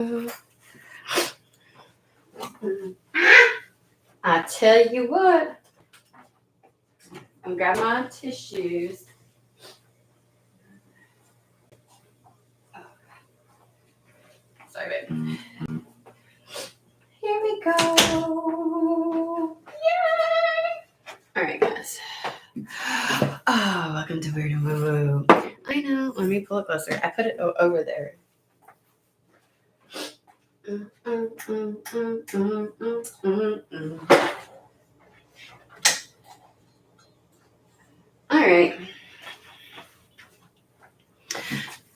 I tell you what. I'm grabbing my tissues. Sorry, babe. Here we go. Yay! All right, guys. Oh, welcome to Weird and Woo Woo. I know. Let me pull it closer. I put it over there. All right.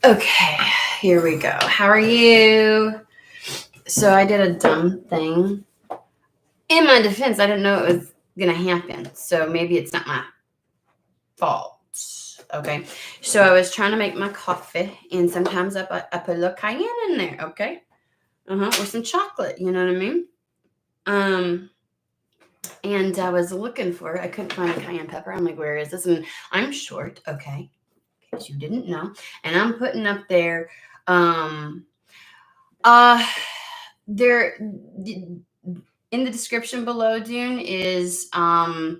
Okay, here we go. How are you? So I did a dumb thing. In my defense, I didn't know it was going to happen. So maybe it's not my fault. Okay. So I was trying to make my coffee, and sometimes I put a little cayenne in there. Okay. Or some chocolate. You know what I mean? And I was looking for it. I couldn't find a cayenne pepper. I'm like, where is this? And I'm short. Okay. In case you didn't know. And I'm putting up there, there in the description below, Dune, is where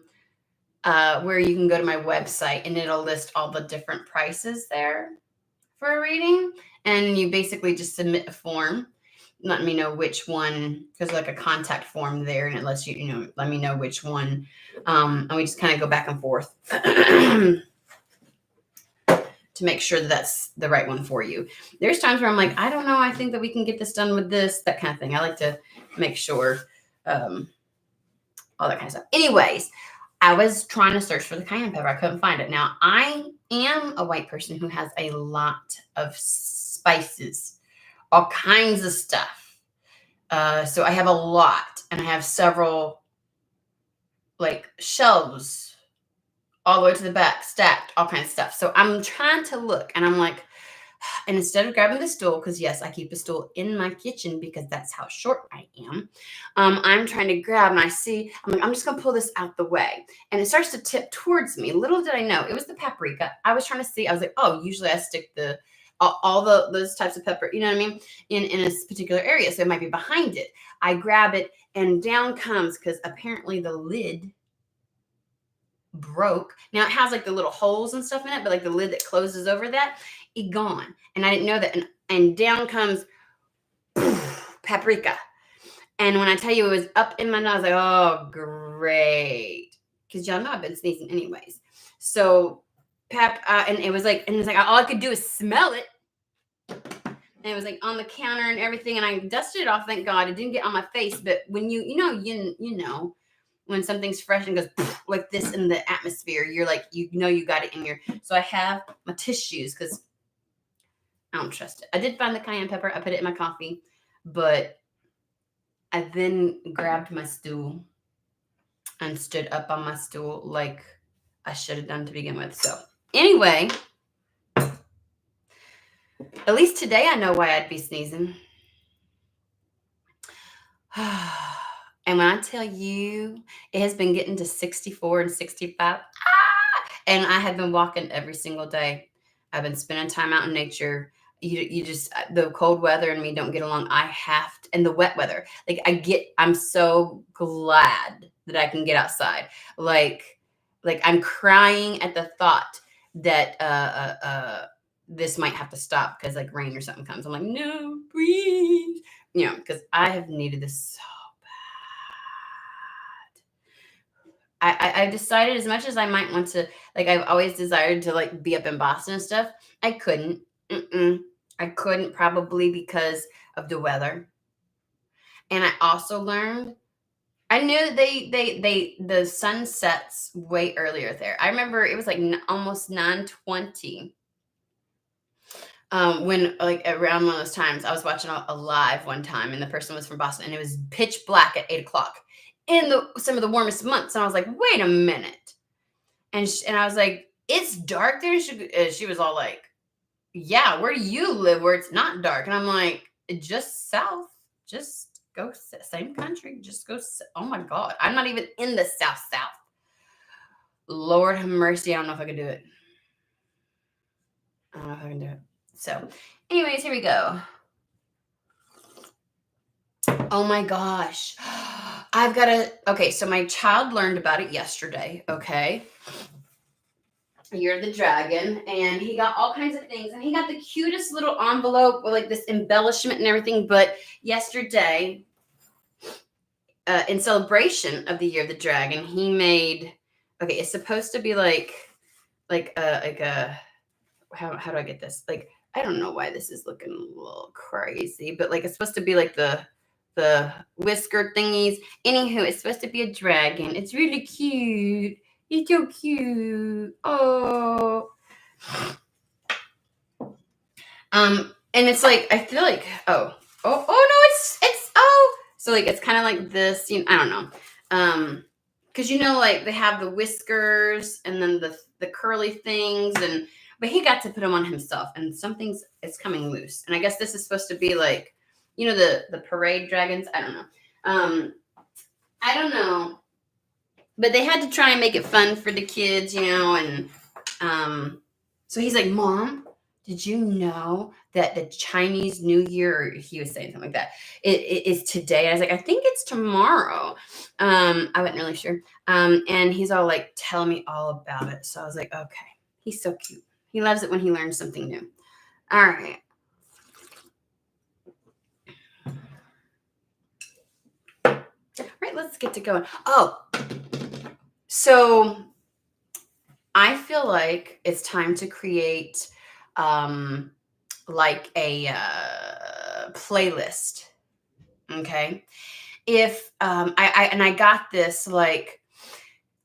you can go to my website, and it'll list all the different prices there for a reading. And you basically just submit a form, letting me know which one. There's like a contact form there, and it lets you, let me know which one. And we just kind of go back and forth to make sure that that's the right one for you. There's times where I'm like, I don't know, I think that we can get this done with this, that kind of thing. I like to make sure, all that kind of stuff. Anyways, I was trying to search for the cayenne pepper. I couldn't find it. Now, I am a white person who has a lot of spices, all kinds of stuff. So I have a lot, and I have several like shelves all the way to the back, stacked, all kinds of stuff. So I'm trying to look, and I'm like, and instead of grabbing the stool, because yes, I keep a stool in my kitchen because that's how short I am. I'm trying to grab, and I see, I'm like, I'm just gonna pull this out the way, and it starts to tip towards me. Little did I know it was the paprika. I was trying to see. I was like, oh, usually I stick all those types of pepper, you know what I mean, in a particular area, so it might be behind it. I grab it, and down comes, because apparently the lid broke. Now it has like the little holes and stuff in it, but like the lid that closes over that, it gone. And I didn't know that. And down comes paprika. And when I tell you it was up in my nose, like, oh, great. Because y'all know I've been sneezing anyways. So and it was like, all I could do is smell it. And it was like on the counter and everything. And I dusted it off, thank God. It didn't get on my face. But when you know, when something's fresh and goes like this in the atmosphere, you're like, you got it in your. So I have my tissues because I don't trust it. I did find the cayenne pepper. I put it in my coffee, but I then grabbed my stool and stood up on my stool like I should have done to begin with. So anyway, at least today I know why I'd be sneezing. And when I tell you, it has been getting to 64 and 65. And I have been walking every single day. I've been spending time out in nature. You just, the cold weather and me don't get along. I have to, and the wet weather. Like I'm so glad that I can get outside. Like I'm crying at the thought that this might have to stop because like rain or something comes. I'm like, no, breathe. Because I have needed this so I've decided, as much as I might want to, like, I've always desired to like be up in Boston and stuff. I couldn't. I couldn't, probably because of the weather. And I also learned, I knew that the sun sets way earlier there. I remember it was like almost 9:20. When like around one of those times, I was watching a live one time, and the person was from Boston, and it was pitch black at 8:00 in some of the warmest months. And I was like, wait a minute. And I was like, it's dark there? She was all like, yeah, where do you live where it's not dark? And I'm like, just south. Just go, same country. Just go. Oh my God. I'm not even in the south. Lord have mercy. I don't know if I could do it. I don't know if I can do it. So anyways, here we go. Oh my gosh. Okay, so my child learned about it yesterday, okay? You're the dragon, and he got all kinds of things, and he got the cutest little envelope with like this embellishment and everything. But yesterday, in celebration of the year of the dragon, he made, okay, it's supposed to be like a how do I get this? Like, I don't know why this is looking a little crazy, but like it's supposed to be like the whisker thingies. Anywho, it's supposed to be a dragon. It's really cute. It's so cute. Oh. And it's like I feel like oh no, it's so like it's kind of like this. I don't know. Because like they have the whiskers and then the curly things but he got to put them on himself, and it's coming loose. And I guess this is supposed to be like, the parade dragons. I don't know. I don't know. But they had to try and make it fun for the kids, and so he's like, Mom, did you know that the Chinese New Year, or he was saying something like that, it is today? I was like, I think it's tomorrow. I wasn't really sure. And he's all like telling me all about it. So I was like, okay, he's so cute. He loves it when he learns something new. All right. All right, let's get to going. Oh, so I feel like it's time to create like a playlist. Okay. If I got this, like,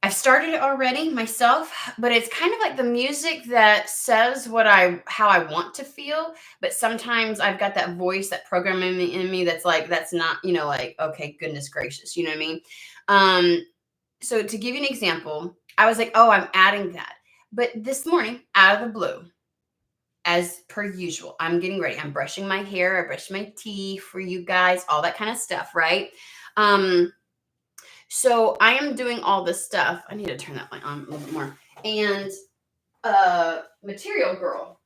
I've started it already myself, but it's kind of like the music that says how I want to feel. But sometimes I've got that voice, that program in me that's like, that's not, like, okay, goodness gracious. You know what I mean? So to give you an example, I was like, oh, I'm adding that. But this morning, out of the blue, as per usual, I'm getting ready. I'm brushing my hair. I brush my teeth for you guys, all that kind of stuff, right? So I am doing all this stuff. I need to turn that light on a little bit more. And Material Girl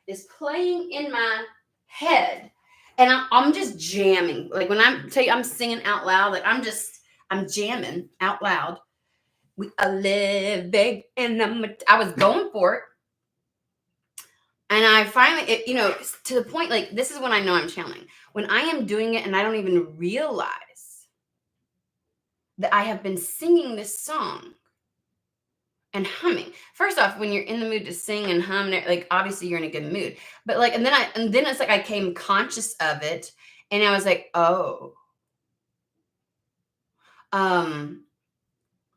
is playing in my head. And I'm just jamming. Like when I'm singing out loud, like I'm jamming out loud. We are living I was going for it. And I finally, to the point, like, this is when I know I'm channeling. When I am doing it and I don't even realize that I have been singing this song and humming. First off, when you're in the mood to sing and hum, like, obviously you're in a good mood. But like, and then it's like I came conscious of it, and I was like, oh. And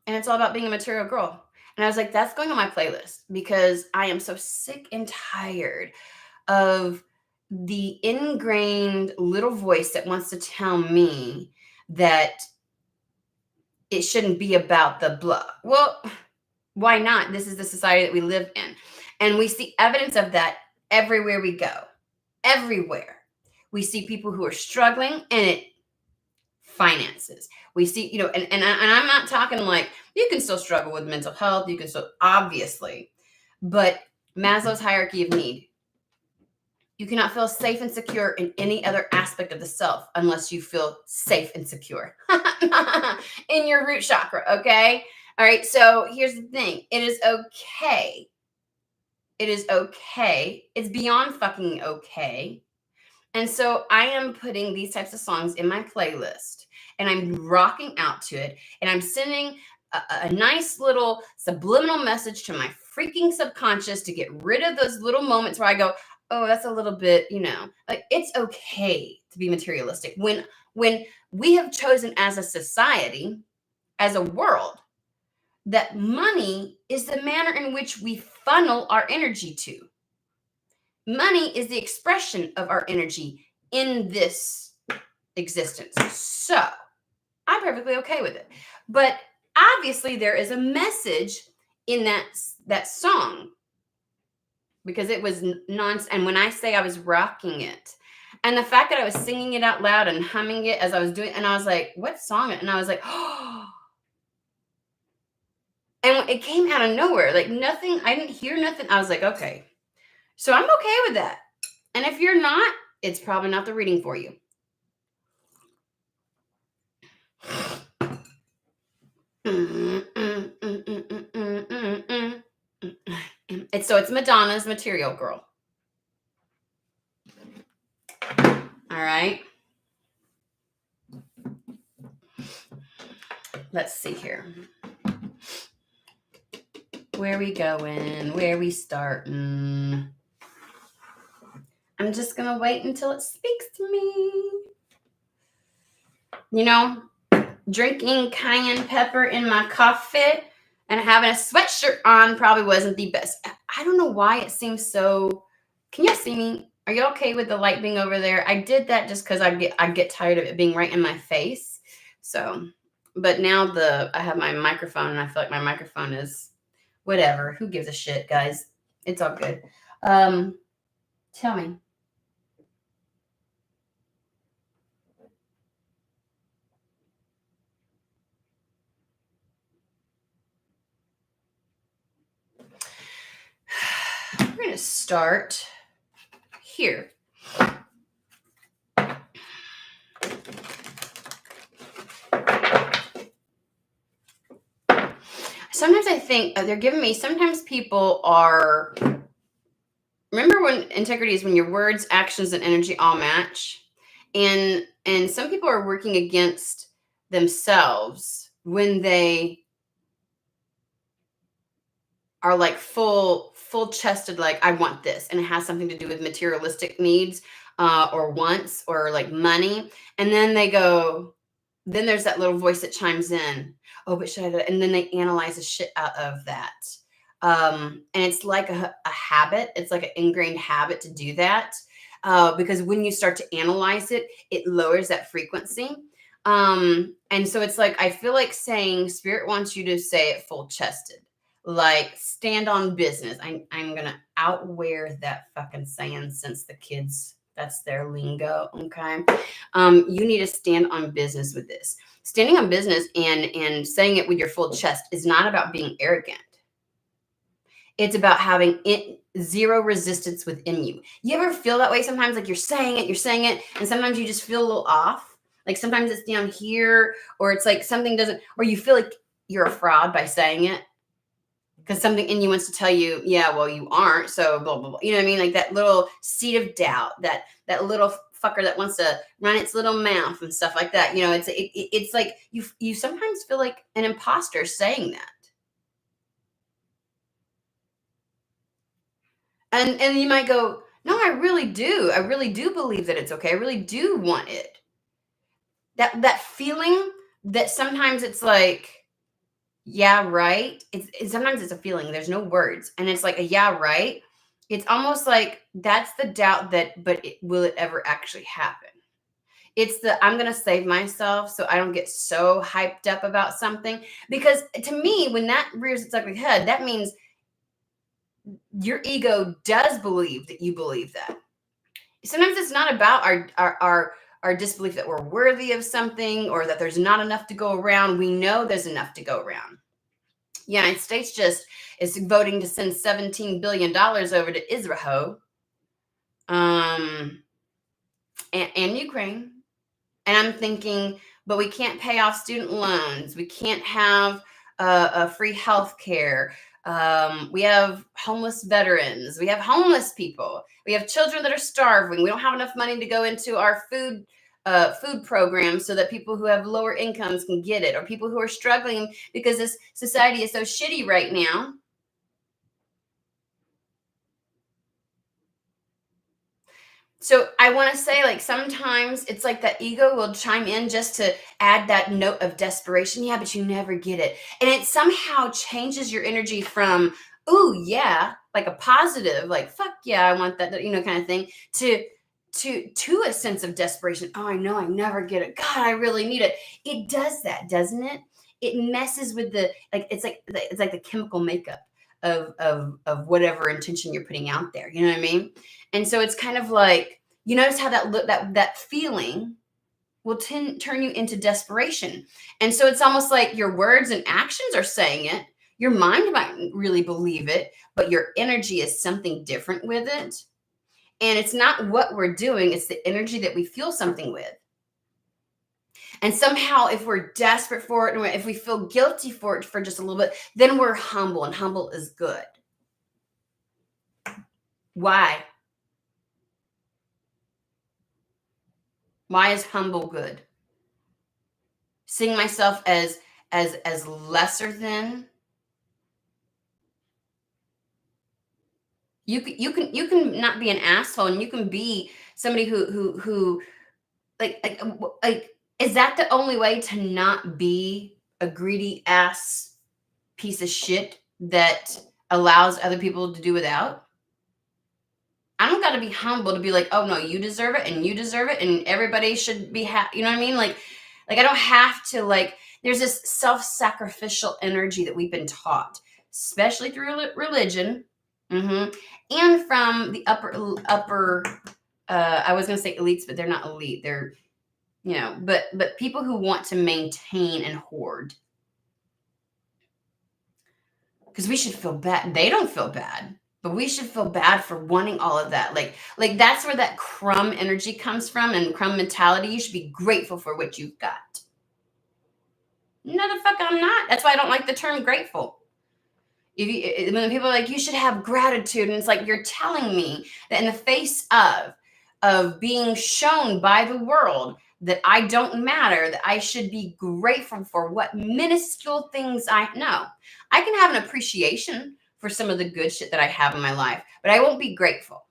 it's all about being a material girl. And I was like, that's going on my playlist, because I am so sick and tired of the ingrained little voice that wants to tell me that it shouldn't be about the blah. Well, why not? This is the society that we live in. And we see evidence of that everywhere we go. Everywhere. We see people who are struggling, and finances. We see, and I'm not talking like, you can still struggle with mental health. You can still, obviously, but Maslow's hierarchy of need. You cannot feel safe and secure in any other aspect of the self unless you feel safe and secure in your root chakra. Okay. All right. So here's the thing. It is okay. It is okay. It's beyond fucking okay. And so I am putting these types of songs in my playlist, and I'm rocking out to it, and I'm sending a nice little subliminal message to my freaking subconscious to get rid of those little moments where I go, oh, that's a little bit, like, it's okay to be materialistic. When we have chosen as a society, as a world, that money is the manner in which we funnel our energy to. Money is the expression of our energy in this existence. So I'm perfectly okay with it. But obviously there is a message in that song, because it was nonsense. And when I say I was rocking it, and the fact that I was singing it out loud and humming it as I was doing, and I was like, what song? And I was like, oh. And it came out of nowhere. Like nothing, I didn't hear nothing. I was like, okay. So I'm okay with that. And if you're not, it's probably not the reading for you. It's Madonna's Material Girl. All right. Let's see here. Where we going? Where we starting? I'm just going to wait until it speaks to me. You know, drinking cayenne pepper in my coffee and having a sweatshirt on probably wasn't the best. I don't know why it seems so. Can you see me? Are you okay with the light being over there? I did that just because I get tired of it being right in my face. So, but now I have my microphone and I feel like my microphone is whatever. Who gives a shit, guys? It's all good. Tell me. We're going to start here. Sometimes I think they're giving me, sometimes people are, remember when integrity is when your words, actions, and energy all match? And some people are working against themselves when they are like full chested, like, I want this. And it has something to do with materialistic needs or wants or like money. And then they go, then there's that little voice that chimes in. Oh, but should I do that? And then they analyze the shit out of that. And it's like a habit. It's like an ingrained habit to do that. Because when you start to analyze it, it lowers that frequency. And so it's like, I feel like saying spirit wants you to say it full chested, like stand on business. I'm going to outwear that fucking saying since the kids, that's their lingo. Okay. You need to stand on business with this. Standing on business and saying it with your full chest is not about being arrogant. It's about having zero resistance within you. You ever feel that way sometimes? Like you're saying it, and sometimes you just feel a little off. Like sometimes it's down here, or it's like something doesn't, or you feel like you're a fraud by saying it because something in you wants to tell you, yeah, well, you aren't. So blah, blah, blah. You know what I mean? Like that little seed of doubt, that little fucker that wants to run its little mouth and stuff like that. You know, it's like you sometimes feel like an imposter saying that. And you might go, no, I really do. I really do believe that it's okay. I really do want it. That feeling that sometimes it's like, yeah, right. Sometimes it's a feeling. There's no words. And it's like a yeah, right. It's almost like that's the doubt that, but will it ever actually happen? It's the, I'm going to save myself so I don't get so hyped up about something. Because to me, when that rears its ugly head, that means your ego does believe that you believe that. Sometimes it's not about our disbelief that we're worthy of something or that there's not enough to go around. We know there's enough to go around. The United States just is voting to send $17 billion over to Israel and Ukraine. And I'm thinking, but we can't pay off student loans. We can't have a free health care. We have homeless veterans. We have homeless people. We have children that are starving. We don't have enough money to go into our food programs so that people who have lower incomes can get it, or people who are struggling because this society is so shitty right now. So I want to say, like, sometimes it's like that ego will chime in just to add that note of desperation. Yeah, but you never get it. And it somehow changes your energy from, ooh, yeah, like a positive, like, fuck yeah, I want that, you know, kind of thing, to a sense of desperation. Oh, I know I never get it. God, I really need it. It does that, doesn't it? It messes with the, like, it's like the chemical makeup of whatever intention you're putting out there. You know what I mean? And so it's kind of like, you notice how that feeling will turn you into desperation. And so it's almost like your words and actions are saying it. Your mind might really believe it, but your energy is something different with it. And it's not what we're doing, it's the energy that we feel something with. And somehow, if we're desperate for it, and if we feel guilty for it for just a little bit, then we're humble, and humble is good. Why? Why is humble good? Seeing myself as lesser than. You can not be an asshole, and you can be somebody who like is that the only way to not be a greedy ass piece of shit that allows other people to do without? I don't got to be humble to be like, oh no, you deserve it, and you deserve it, and everybody should be happy. You know what I mean? Like I don't have to, like, there's this self-sacrificial energy that we've been taught, especially through religion, and from the upper. I was gonna say elites, but they're not elite. They're, but people who want to maintain and hoard, because we should feel bad. They don't feel bad, but we should feel bad for wanting all of that. Like that's where that crumb energy comes from, and crumb mentality. You should be grateful for what you've got. No, the fuck I'm not. That's why I don't like the term grateful. When people are like, you should have gratitude, and it's like, you're telling me that in the face of being shown by the world that I don't matter, that I should be grateful for what minuscule things I know. I can have an appreciation for some of the good shit that I have in my life, but I won't be grateful.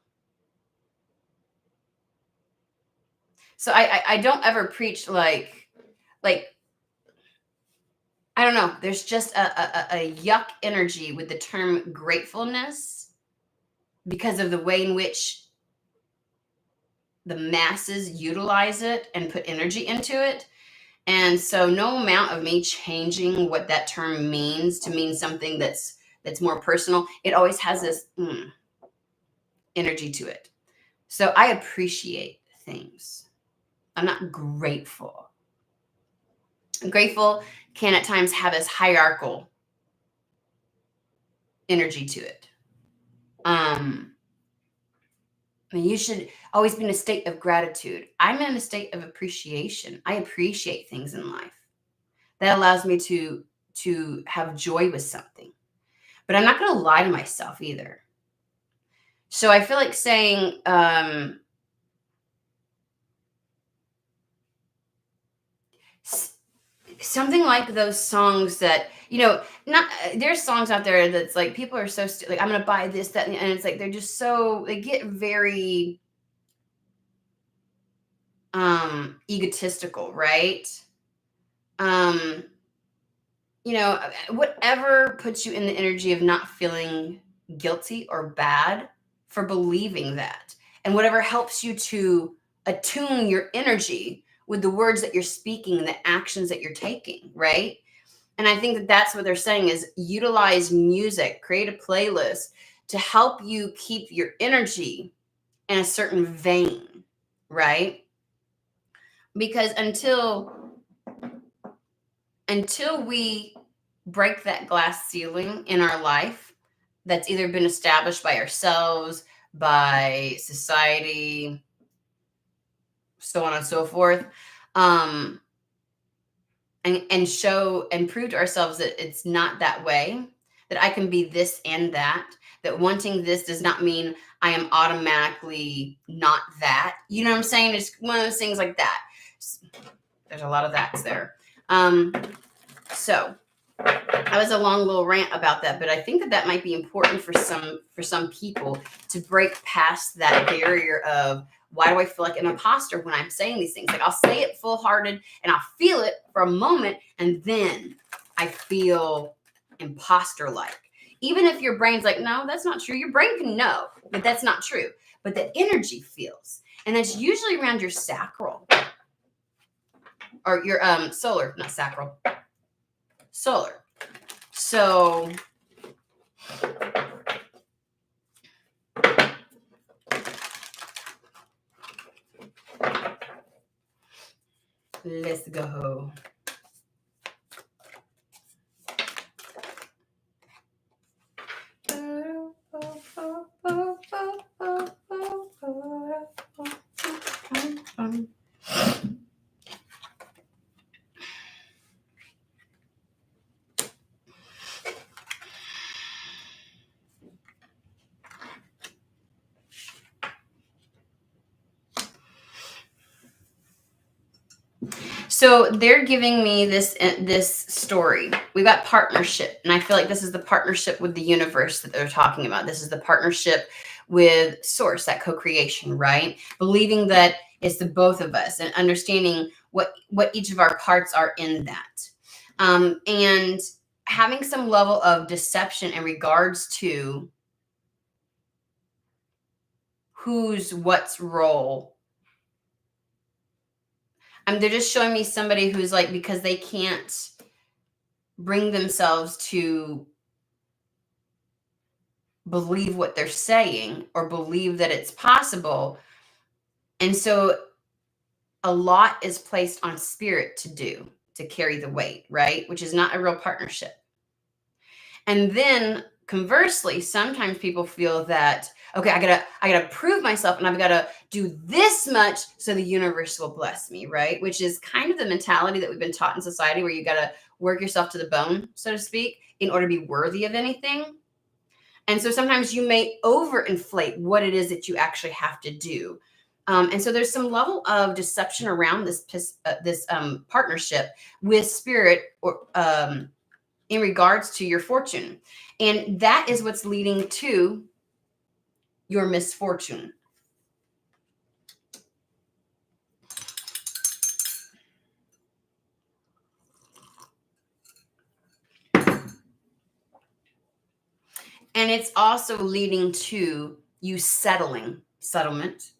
So I don't ever preach like I don't know. There's just a yuck energy with the term gratefulness because of the way in which the masses utilize it and put energy into it. And so no amount of me changing what that term means to mean something that's more personal, it always has this energy to it. So I appreciate things. I'm not grateful. Grateful can at times have this hierarchical energy to it. I mean, you should always be in a state of gratitude. I'm in a state of appreciation. I appreciate things in life. That allows me to have joy with something. But I'm not going to lie to myself either. So I feel like saying, something like those songs that, not there's songs out there that's like, people are so like, I'm gonna buy this, that, and it's like they're just so, they get very egotistical, right? Whatever puts you in the energy of not feeling guilty or bad for believing that, and whatever helps you to attune your energy with the words that you're speaking and the actions that you're taking, right? And I think that that's what they're saying is utilize music, create a playlist to help you keep your energy in a certain vein, right? Because until we break that glass ceiling in our life that's either been established by ourselves, by society, so on and so forth, and show and prove to ourselves that it's not that way, that I can be this and that wanting this does not mean I am automatically not that. You know what I'm saying? It's one of those things like that. There's a lot of that's there. So I was a long little rant about that, but I think that might be important for some people to break past that barrier of, why do I feel like an imposter when I'm saying these things? Like, I'll say it full-hearted and I'll feel it for a moment, and then I feel imposter-like. Even if your brain's like, no, that's not true. Your brain can know that that's not true, but the energy feels. And that's usually around your sacral. Or your solar, not sacral. Solar. So let's go. So they're giving me this story. We got partnership, and I feel like this is the partnership with the universe that they're talking about. This is the partnership with source, that co-creation, right? Believing that it's the both of us and understanding what each of our parts are in that. And having some level of deception in regards to who's what's role. They're just showing me somebody who's like, because they can't bring themselves to believe what they're saying or believe that it's possible. And so a lot is placed on spirit to carry the weight, right? Which is not a real partnership. And then conversely, sometimes people feel that, okay, I gotta prove myself and I've gotta do this much so the universe will bless me, right? Which is kind of the mentality that we've been taught in society, where you gotta work yourself to the bone, so to speak, in order to be worthy of anything. And so sometimes you may overinflate what it is that you actually have to do. And so there's some level of deception around this partnership with spirit, or in regards to your fortune. And that is what's leading to your misfortune. And it's also leading to you settlement.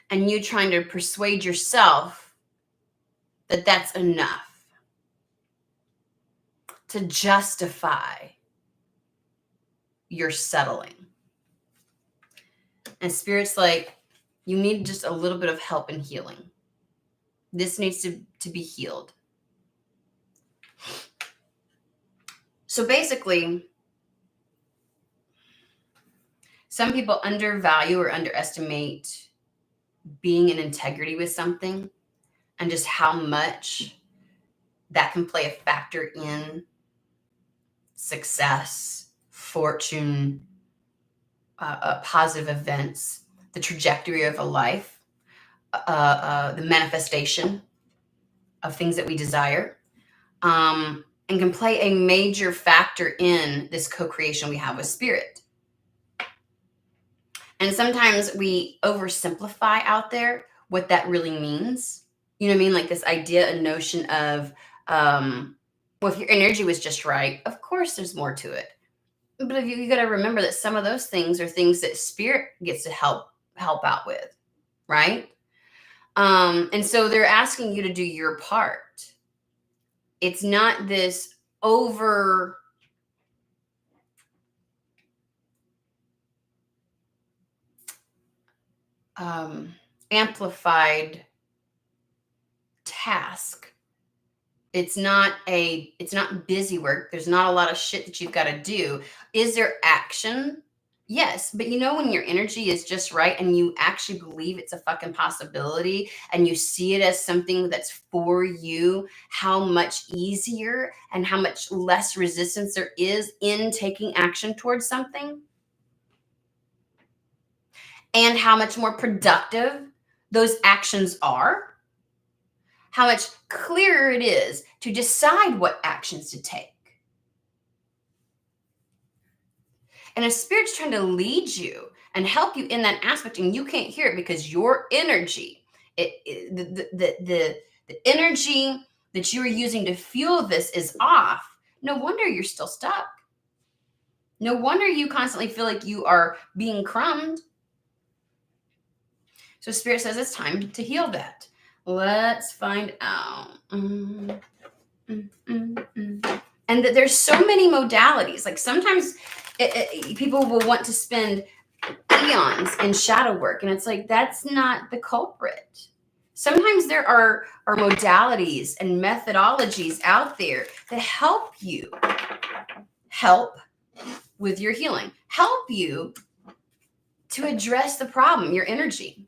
And you trying to persuade yourself that that's enough to justify your settling. And spirit's like, you need just a little bit of help in healing. This needs to be healed. So basically, some people undervalue or underestimate being in integrity with something, and just how much that can play a factor in success, fortune, positive events, the trajectory of a life, the manifestation of things that we desire, and can play a major factor in this co-creation we have with spirit. And sometimes we oversimplify out there what that really means. You know what I mean? Like this idea, a notion of, well, if your energy was just right, of course there's more to it. But you got to remember that some of those things are things that spirit gets to help out with, right? And so they're asking you to do your part. It's not this over amplified task. It's not busy work. There's not a lot of shit that you've got to do. Is there action? Yes. But you know, when your energy is just right and you actually believe it's a fucking possibility and you see it as something that's for you, how much easier and how much less resistance there is in taking action towards something, and how much more productive those actions are. How much clearer it is to decide what actions to take. And if spirit's trying to lead you and help you in that aspect, and you can't hear it because your energy, the energy that you are using to fuel this is off, no wonder you're still stuck. No wonder you constantly feel like you are being crumbed. So spirit says it's time to heal that. Let's find out. And that there's so many modalities. Like sometimes people will want to spend eons in shadow work, and it's like, that's not the culprit. Sometimes there are modalities and methodologies out there that help with your healing, help you to address the problem, your energy.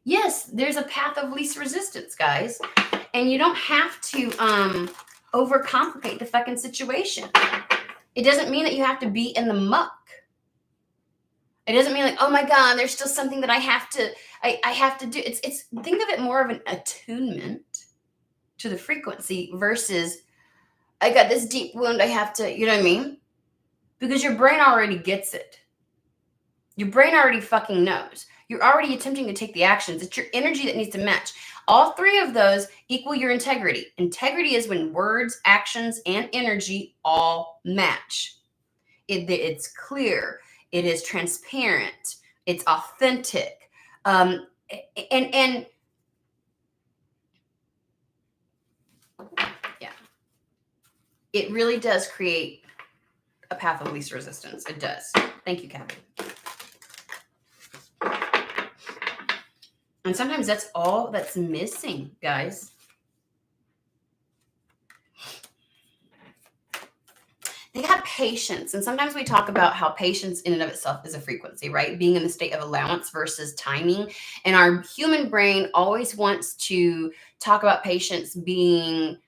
Yes, there's a path of least resistance, guys. And you don't have to overcomplicate the fucking situation. It doesn't mean that you have to be in the muck. It doesn't mean like, oh my God, there's still something that I have to do. It's think of it more of an attunement to the frequency versus I got this deep wound. I have to, you know what I mean? Because your brain already gets it. Your brain already fucking knows. You're already attempting to take the actions. It's your energy that needs to match. All three of those equal your integrity. Integrity is when words, actions, and energy all match. It's clear. It is transparent. It's authentic. And yeah, it really does create a path of least resistance. It does. Thank you, Kathy. And sometimes that's all that's missing, guys. They got patience. And sometimes we talk about how patience in and of itself is a frequency, right? Being in the state of allowance versus timing. And our human brain always wants to talk about patience being,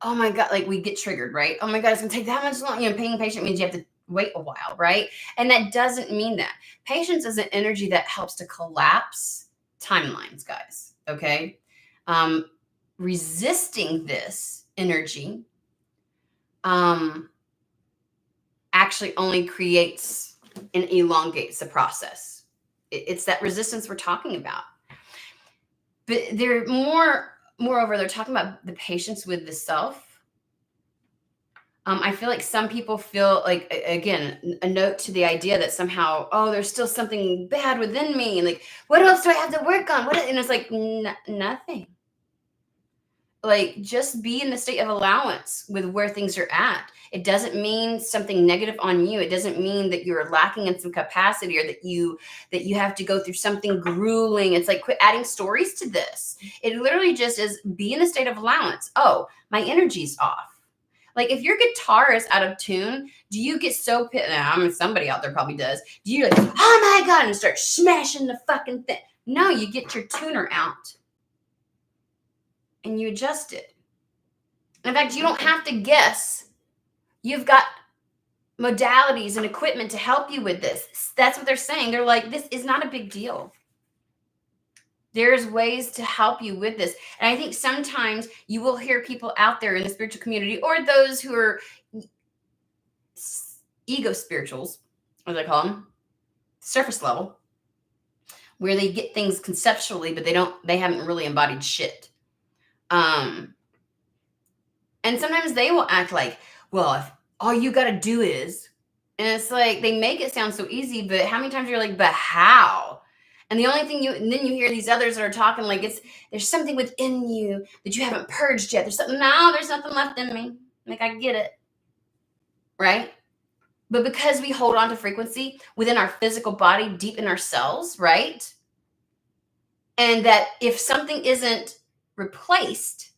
oh my God, like we get triggered, right? Oh my God, it's gonna take that much long. You know, being patient means you have to wait a while, right? And that doesn't mean that. Patience is an energy that helps to collapse timelines, guys. Okay. Resisting this energy actually only creates and elongates the process. It's that resistance we're talking about. But moreover, they're talking about the patience with the self. I feel like some people feel like, again, a note to the idea that somehow, oh, there's still something bad within me. And like, what else do I have to work on? And it's like, nothing. Like, just be in the state of allowance with where things are at. It doesn't mean something negative on you. It doesn't mean that you're lacking in some capacity or that you have to go through something grueling. It's like, quit adding stories to this. It literally just is be in a state of allowance. Oh, my energy's off. Like if your guitar is out of tune, do you get so pissed? I mean, somebody out there probably does. Do you like, oh my God, and start smashing the fucking thing? No, you get your tuner out and you adjust it. In fact, you don't have to guess. You've got modalities and equipment to help you with this. That's what they're saying. They're like, this is not a big deal. There's ways to help you with this. And I think sometimes you will hear people out there in the spiritual community or those who are ego spirituals, what do they call them? Surface level, where they get things conceptually, but they haven't really embodied shit. And sometimes they will act like, well, if all you got to do is, and it's like, they make it sound so easy, but how many times you're like, but how? And the only thing and then you hear these others that are talking like there's something within you that you haven't purged yet. There's nothing left in me. Like, I get it. Right? But because we hold on to frequency within our physical body, deep in our cells, right? And that if something isn't replaced,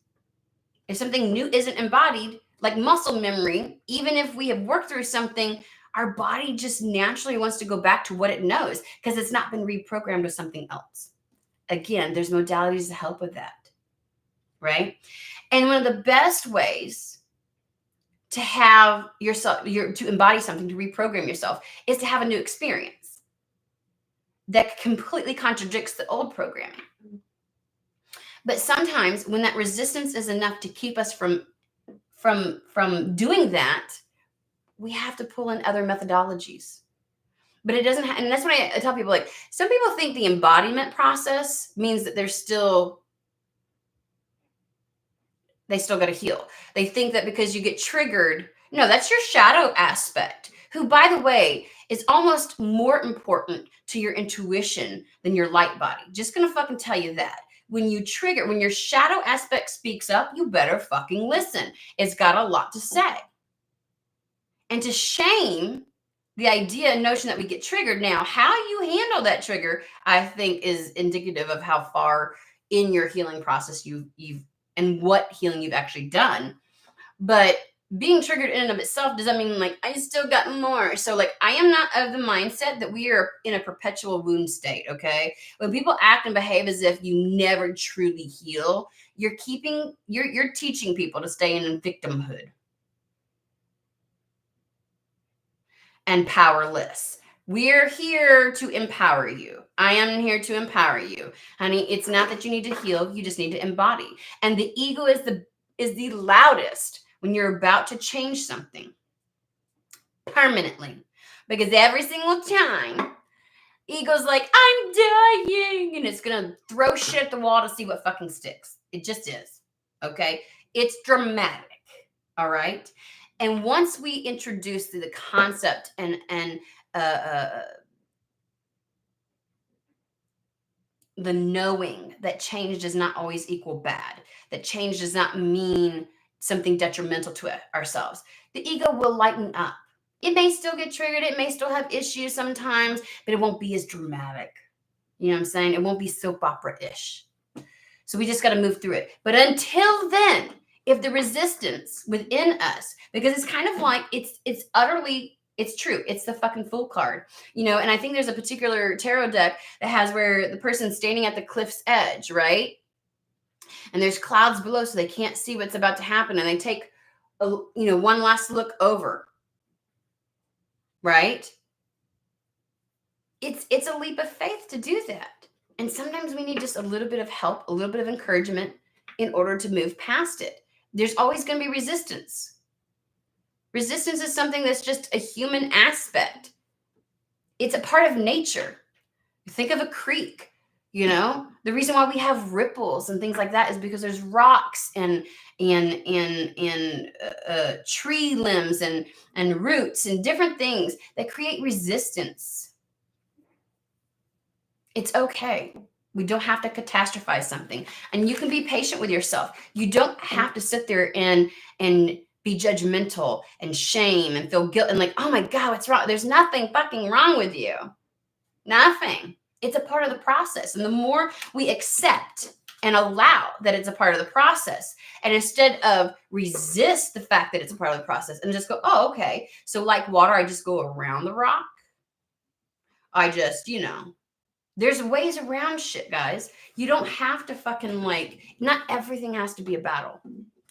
if something new isn't embodied, like muscle memory, even if we have worked through something, our body just naturally wants to go back to what it knows because it's not been reprogrammed with something else. Again, there's modalities to help with that, right? And one of the best ways to have yourself, to embody something, to reprogram yourself, is to have a new experience that completely contradicts the old programming. But sometimes when that resistance is enough to keep us from doing that, we have to pull in other methodologies. But it doesn't, and that's what I tell people, like, some people think the embodiment process means that they still got to heal. They think that because you get triggered, no, that's your shadow aspect, who, by the way, is almost more important to your intuition than your light body. Just gonna fucking tell you that. When your shadow aspect speaks up, you better fucking listen. It's got a lot to say. And to shame the idea and notion that we get triggered, now, how you handle that trigger, I think, is indicative of how far in your healing process you've and what healing you've actually done. But being triggered in and of itself doesn't mean like I still got more. So like, I am not of the mindset that we are in a perpetual wound state. Okay, when people act and behave as if you never truly heal, you're teaching people to stay in victimhood. and powerless. We're here to empower you. I am here to empower you. Honey, it's not that you need to heal, you just need to embody. And the ego is the loudest when you're about to change something permanently. Because every single time, ego's like, I'm dying, and it's gonna throw shit at the wall to see what fucking sticks. It just is. Okay? It's dramatic. All right? And once we introduce the concept and the knowing that change does not always equal bad, that change does not mean something detrimental to ourselves, the ego will lighten up. It may still get triggered, it may still have issues sometimes, but it won't be as dramatic. You know what I'm saying? It won't be soap opera-ish. So we just got to move through it. But until then, if the resistance within us, because it's kind of like it's utterly, it's true. It's the fucking Fool card, you know. And I think there's a particular tarot deck that has where the person's standing at the cliff's edge, right? And there's clouds below, so they can't see what's about to happen, and they take one last look over, right? It's a leap of faith to do that. And sometimes we need just a little bit of help, a little bit of encouragement in order to move past it. There's always going to be resistance. Resistance is something that's just a human aspect. It's a part of nature. Think of a creek, you know? The reason why we have ripples and things like that is because there's rocks and tree limbs and roots and different things that create resistance. It's okay. We don't have to catastrophize something. And you can be patient with yourself. You don't have to sit there and be judgmental and shame and feel guilt and like, oh my God, what's wrong? There's nothing fucking wrong with you. Nothing. It's a part of the process. And the more we accept and allow that it's a part of the process, and instead of resist the fact that it's a part of the process and just go, oh, okay. So like water, I just go around the rock. I just, there's ways around shit, guys. You don't have to fucking not everything has to be a battle.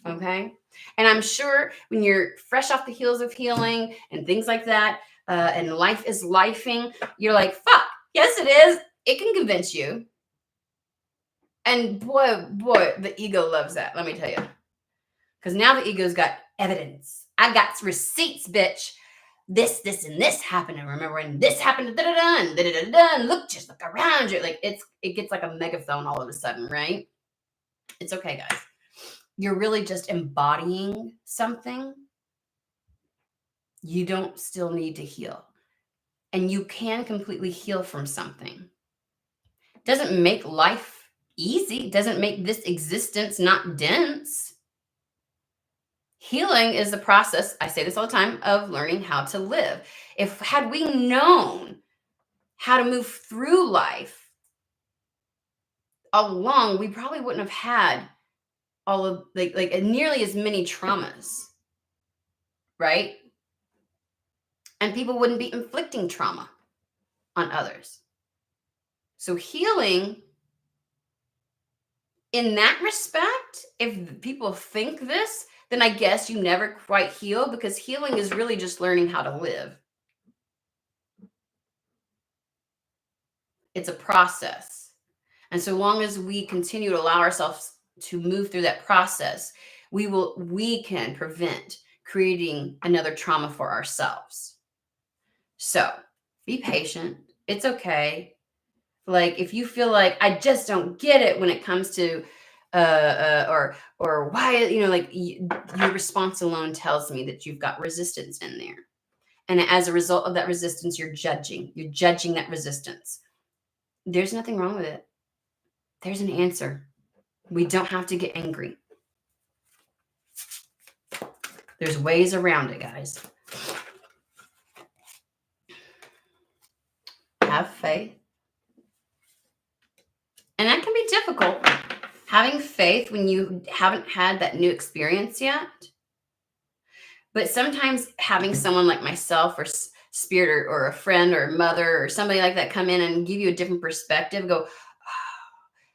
Okay. And I'm sure when you're fresh off the heels of healing and things like that, and life is lifing, you're like, fuck, yes, it is. It can convince you. And boy, the ego loves that. Let me tell you. Because now the ego's got evidence. I got receipts, bitch. This, and this happened. And remember when this happened, and look, just look around you. It gets like a megaphone all of a sudden, right? It's okay, guys. You're really just embodying something. You don't still need to heal. And you can completely heal from something. It doesn't make life easy. It doesn't make this existence not dense. Healing is the process, I say this all the time, of learning how to live. Had we known how to move through life all along, we probably wouldn't have had all of nearly as many traumas, right? And people wouldn't be inflicting trauma on others. So healing, in that respect, if people think this, then I guess you never quite heal, because healing is really just learning how to live. It's a process. And so long as we continue to allow ourselves to move through that process, we can prevent creating another trauma for ourselves. So be patient. It's okay. If you feel like I just don't get it when it comes to or why, your response alone tells me that you've got resistance in there. And as a result of that resistance, you're judging that resistance. There's nothing wrong with it. There's an answer. We don't have to get angry. There's ways around it, guys. Have faith. And that can be difficult. Having faith when you haven't had that new experience yet. But sometimes having someone like myself or spirit or a friend or a mother or somebody like that come in and give you a different perspective, go,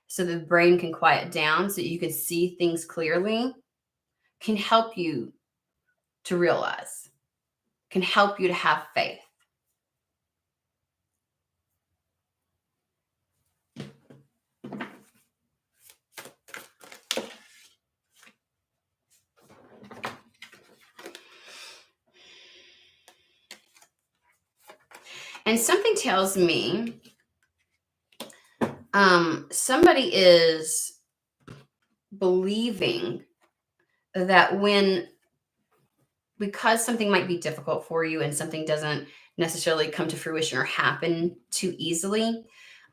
so the brain can quiet down so you can see things clearly, can help you to realize, can help you to have faith. And something tells me somebody is believing that because something might be difficult for you and something doesn't necessarily come to fruition or happen too easily,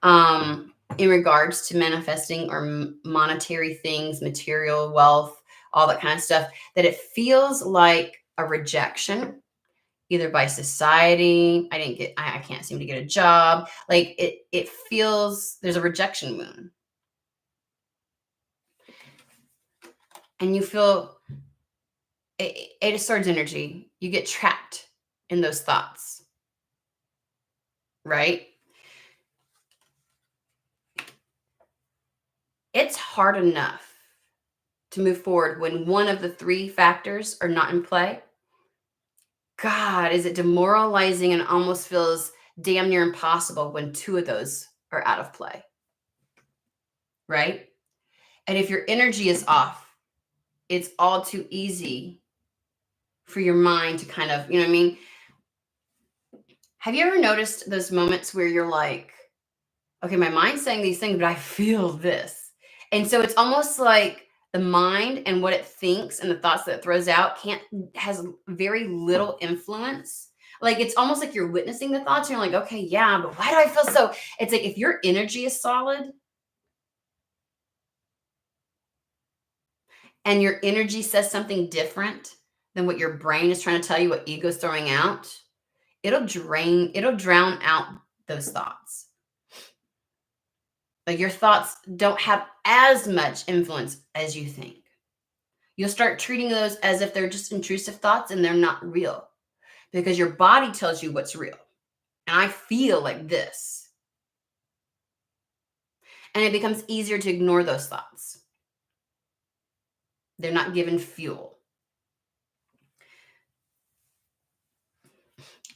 in regards to manifesting or monetary things, material wealth, all that kind of stuff, that it feels like a rejection, either by society. I can't seem to get a job. Like it feels there's a rejection wound. And you feel Eight of Swords energy, you get trapped in those thoughts, right? It's hard enough to move forward when one of the three factors are not in play. God, is it demoralizing and almost feels damn near impossible when two of those are out of play, right? And if your energy is off, it's all too easy for your mind to kind of, you know what I mean? Have you ever noticed those moments where you're like, okay, my mind's saying these things, but I feel this. And so it's almost like the mind and what it thinks and the thoughts that it throws out has very little influence. Like it's almost like you're witnessing the thoughts and you're like, okay, yeah, but why do I feel so? It's like if your energy is solid and your energy says something different than what your brain is trying to tell you, what ego's throwing out, it'll drown out those thoughts. Like your thoughts don't have as much influence as you think. You'll start treating those as if they're just intrusive thoughts and they're not real because your body tells you what's real. And I feel like this. And it becomes easier to ignore those thoughts. They're not given fuel.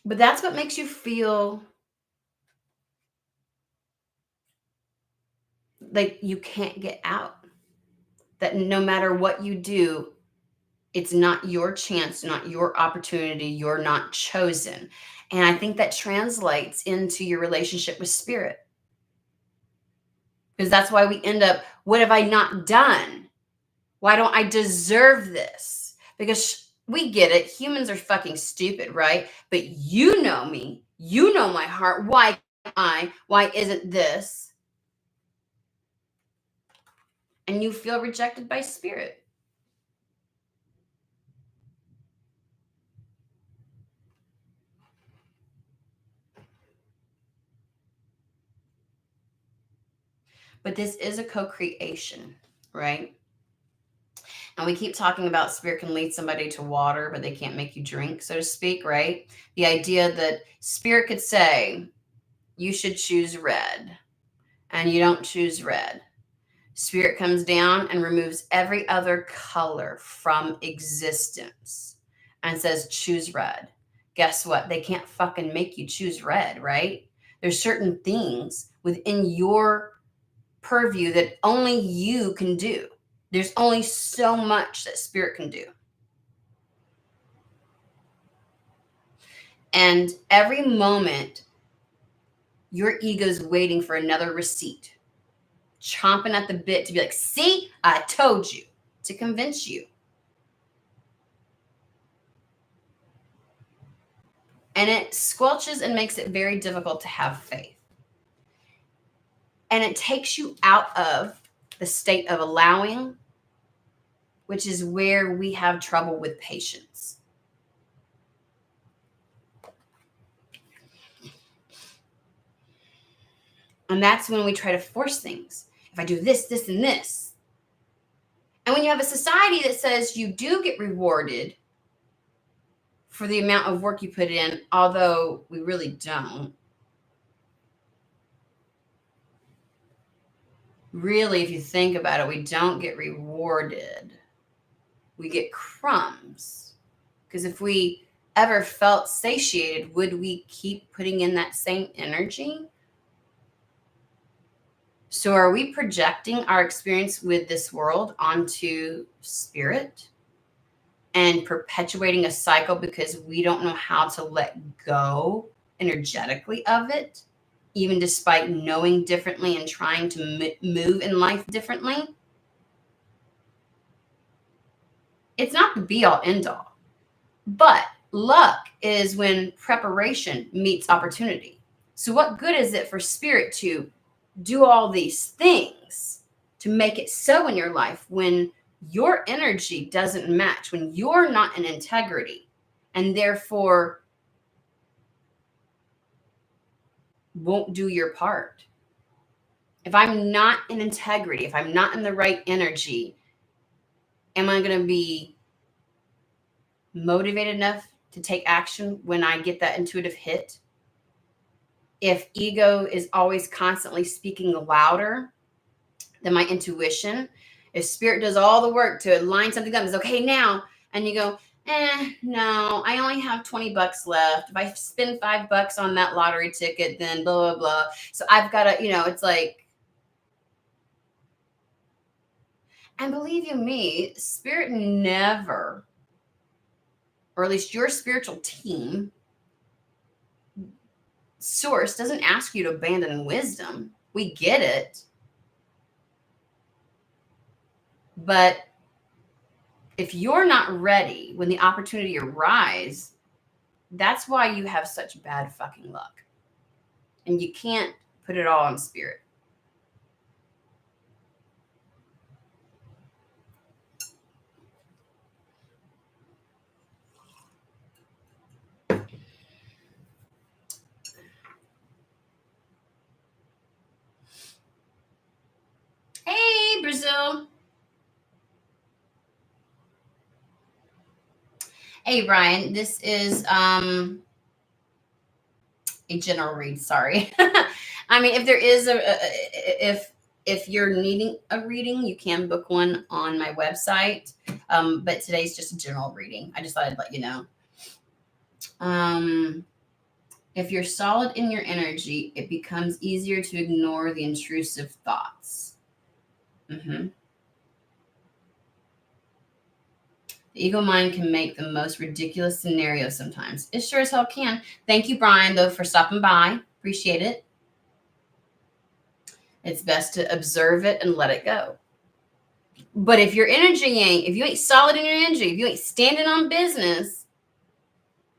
But that's what makes you feel like you can't get out. That no matter what you do, it's not your chance, not your opportunity. You're not chosen. And I think that translates into your relationship with spirit. Because that's why we end up, what have I not done? Why don't I deserve this? Because we get it. Humans are fucking stupid, right? But you know me. You know my heart. Why why isn't this? And you feel rejected by spirit. But this is a co-creation, right? And we keep talking about spirit can lead somebody to water, but they can't make you drink, so to speak, right? The idea that spirit could say, you should choose red, and you don't choose red. Spirit comes down and removes every other color from existence and says, choose red. Guess what? They can't fucking make you choose red, right? There's certain things within your purview that only you can do. There's only so much that spirit can do. And every moment, your ego's waiting for another receipt, chomping at the bit to be like, see, I told you, to convince you. And it squelches and makes it very difficult to have faith. And it takes you out of the state of allowing, which is where we have trouble with patience. And that's when we try to force things. If I do this, this, and this. And when you have a society that says you do get rewarded for the amount of work you put in, although we really don't. Really, if you think about it, we don't get rewarded. We get crumbs. Because if we ever felt satiated, would we keep putting in that same energy? So are we projecting our experience with this world onto spirit and perpetuating a cycle because we don't know how to let go energetically of it, even despite knowing differently and trying to move in life differently, it's not the be all end all. But luck is when preparation meets opportunity. So what good is it for spirit to do all these things to make it so in your life when your energy doesn't match, when you're not in integrity, and therefore won't do your part? If I'm not in integrity, if I'm not in the right energy, am I going to be motivated enough to take action when I get that intuitive hit? If ego is always constantly speaking louder than my intuition, if spirit does all the work to line something up, it's okay now, and you go, no, I only have $20 left. If I spend $5 on that lottery ticket, then blah, blah, blah. So I've got to, it's like, and believe you me, spirit never, or at least your spiritual team, source doesn't ask you to abandon wisdom. We get it. But if you're not ready when the opportunity arises, that's why you have such bad fucking luck. And you can't put it all on spirit. Hey, Brazil. Hey, Brian. This is a general read. Sorry. I mean, if there is if you're needing a reading, you can book one on my website. But today's just a general reading. I just thought I'd let you know. If you're solid in your energy, it becomes easier to ignore the intrusive thoughts. The ego mind can make the most ridiculous scenarios sometimes. It sure as hell can. Thank you, Brian, though, for stopping by. Appreciate it. It's best to observe it and let it go. But if your energy if you ain't solid in your energy, if you ain't standing on business,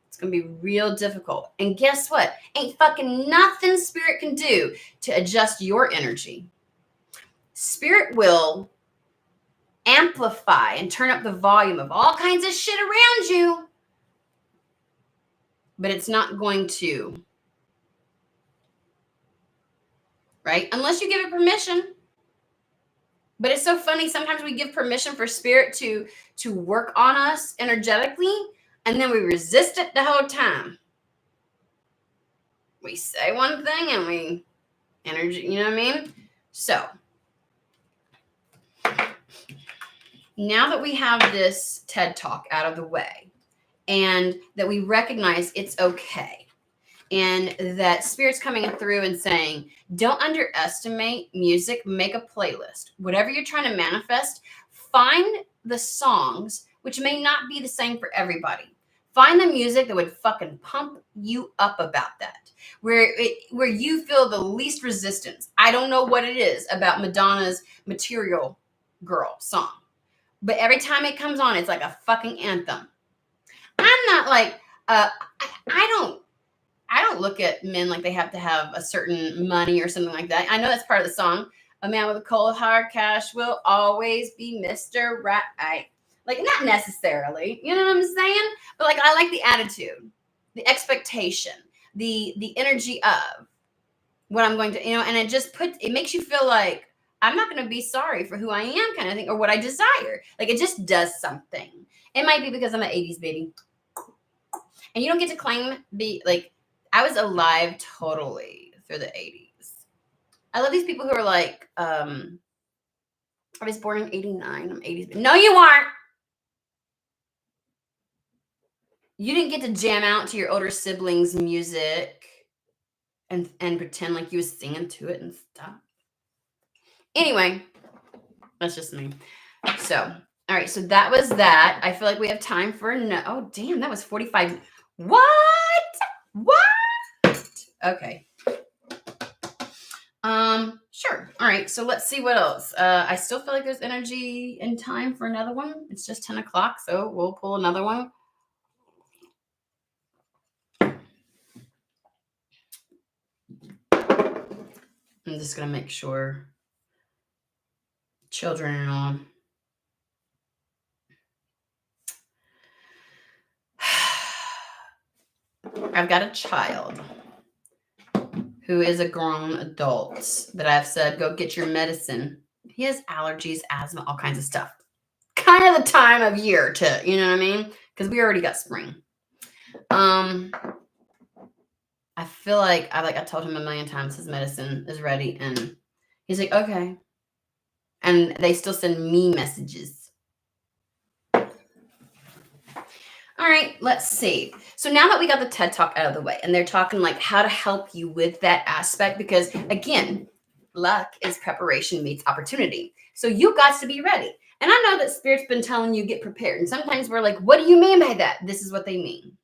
it's going to be real difficult. And guess what? Ain't fucking nothing spirit can do to adjust your energy. Spirit will amplify and turn up the volume of all kinds of shit around you, but it's not going to, right? Unless you give it permission. But it's so funny. Sometimes we give permission for spirit to work on us energetically, and then we resist it the whole time. We say one thing and we energy, you know what I mean? So now that we have this TED Talk out of the way, and that we recognize it's okay, and that spirit's coming through and saying, don't underestimate music, make a playlist. Whatever you're trying to manifest, find the songs, which may not be the same for everybody. Find the music that would fucking pump you up about that, where you feel the least resistance. I don't know what it is about Madonna's Material Girl song, but every time it comes on, it's like a fucking anthem. I'm not like, I don't look at men like they have to have a certain money or something like that. I know that's part of the song. A man with a cold hard cash will always be Mr. Right. Like, not necessarily, you know what I'm saying? But like, I like the attitude, the expectation, the energy of what I'm going to, and it makes you feel like I'm not going to be sorry for who I am, kind of thing, or what I desire. Like, it just does something. It might be because I'm an 80s baby. And you don't get to claim I was alive totally through the 80s. I love these people who are like, I was born in 89. I'm 80s. No, you aren't. You didn't get to jam out to your older siblings' music and pretend like you was singing to it and stuff. Anyway, that's just me. So, all right. So that was that. I feel like we have time for oh, damn, that was 45. What? Okay. Sure. All right. So let's see what else. I still feel like there's energy and time for another one. It's just 10 o'clock, so we'll pull another one. I'm just gonna make sure children and all. I've got a child who is a grown adult that I've said, go get your medicine. He has allergies, asthma, all kinds of stuff. Kind of the time of year to, you know what I mean? Because we already got spring. I feel like I told him a million times his medicine is ready, and he's like, okay. And they still send me messages. All right, let's see. So now that we got the TED Talk out of the way, and they're talking like how to help you with that aspect, because again, luck is preparation meets opportunity. So you got to be ready. And I know that Spirit's been telling you get prepared. And sometimes we're like, what do you mean by that? This is what they mean.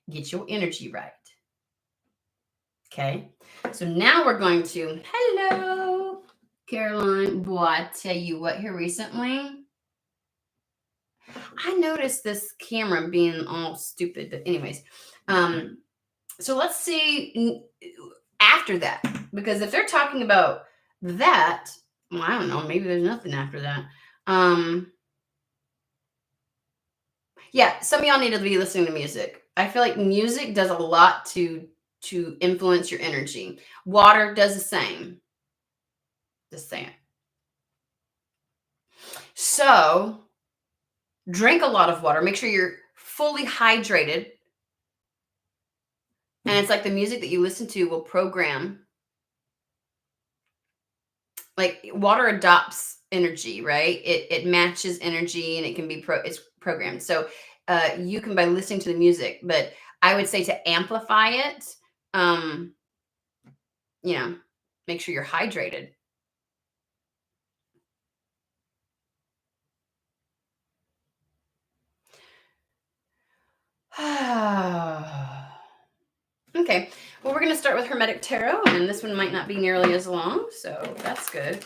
Get your energy right. Okay. So now we're going to, hello, Caroline. Boy, I tell you what, here recently, I noticed this camera being all stupid, but anyways, so let's see after that, because if they're talking about that, well, I don't know, maybe there's nothing after that. Yeah, some of y'all need to be listening to music. I feel like music does a lot to influence your energy. Water does the same. Just saying. So drink a lot of water. Make sure you're fully hydrated. And it's like the music that you listen to will program. Like water adopts energy, right? It matches energy, and it can be it's programmed. So you can by listening to the music, but I would say to amplify it, you know, make sure you're hydrated. Okay, well, we're going to start with Hermetic Tarot, and this one might not be nearly as long, so that's good.